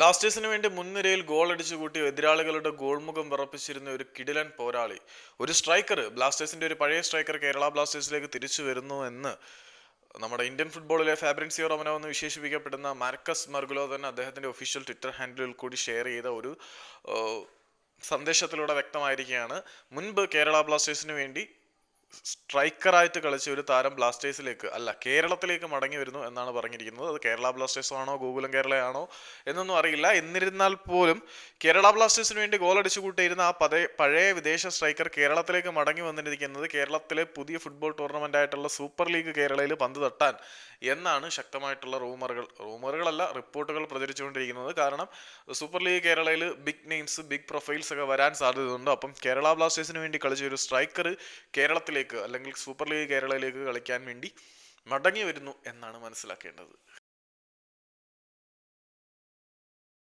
ബ്ലാസ്റ്റേഴ്സിന് വേണ്ടി മുൻനിരയിൽ ഗോൾ അടിച്ചു കൂട്ടി എതിരാളികളുടെ ഗോൾമുഖം വിറപ്പിച്ചിരുന്ന ഒരു കിടിലൻ പോരാളി, ഒരു സ്ട്രൈക്കർ, ബ്ലാസ്റ്റേഴ്സിന്റെ ഒരു പഴയ സ്ട്രൈക്കർ കേരള ബ്ലാസ്റ്റേഴ്സിലേക്ക് തിരിച്ചു വരുന്നു എന്ന് നമ്മുടെ ഇന്ത്യൻ ഫുട്ബോളിലെ ഫാബ്രിൻസിയോ റൊമനോ എന്ന് വിശേഷിപ്പിക്കപ്പെടുന്ന മാർക്കസ് മർഗുലോ തന്നെ അദ്ദേഹത്തിന്റെ ഒഫീഷ്യൽ ട്വിറ്റർ ഹാൻഡിലിൽ കൂടി ഷെയർ ചെയ്ത ഒരു സന്ദേശത്തിലൂടെ വ്യക്തമായിരിക്കുകയാണ്. മുൻപ് കേരള ബ്ലാസ്റ്റേഴ്സിന് വേണ്ടി സ്ട്രൈക്കറായിട്ട് കളിച്ച ഒരു താരം ബ്ലാസ്റ്റേഴ്സിലേക്ക് അല്ല കേരളത്തിലേക്ക് മടങ്ങി വരുന്നു എന്നാണ് പറഞ്ഞിരിക്കുന്നത്. അത് കേരള ബ്ലാസ്റ്റേഴ്സ് ആണോ ഗോകുലം കേരളയാണോ എന്നൊന്നും അറിയില്ല. എന്നിരുന്നാൽ പോലും കേരള ബ്ലാസ്റ്റേഴ്സിന് വേണ്ടി ഗോൾ അടിച്ചു കൂട്ടിയിരുന്ന ആ പഴയ വിദേശ സ്ട്രൈക്കർ കേരളത്തിലേക്ക് മടങ്ങി വന്നിരിക്കുന്നത് കേരളത്തിലെ പുതിയ ഫുട്ബോൾ ടൂർണമെന്റ് ആയിട്ടുള്ള സൂപ്പർ ലീഗ് കേരളയിൽ പന്ത് തട്ടാൻ എന്നാണ് ശക്തമായിട്ടുള്ള റൂമറുകളല്ല റിപ്പോർട്ടുകൾ പ്രചരിച്ചുകൊണ്ടിരിക്കുന്നത്. കാരണം സൂപ്പർ ലീഗ് കേരളയിൽ ബിഗ് നെയിംസ്, ബിഗ് പ്രൊഫൈൽസ് ഒക്കെ വരാൻ സാധ്യതയുണ്ട്. അപ്പം കേരള ബ്ലാസ്റ്റേഴ്സിന് വേണ്ടി കളിച്ച ഒരു സ്ട്രൈക്കർ കേരളത്തിലേക്ക് അല്ലെങ്കിൽ സൂപ്പർ ലീഗ് കേരളയിലേക്ക് കളിക്കാൻ വേണ്ടി മടങ്ങി വരുന്നു എന്നാണ് മനസ്സിലാക്കേണ്ടത്.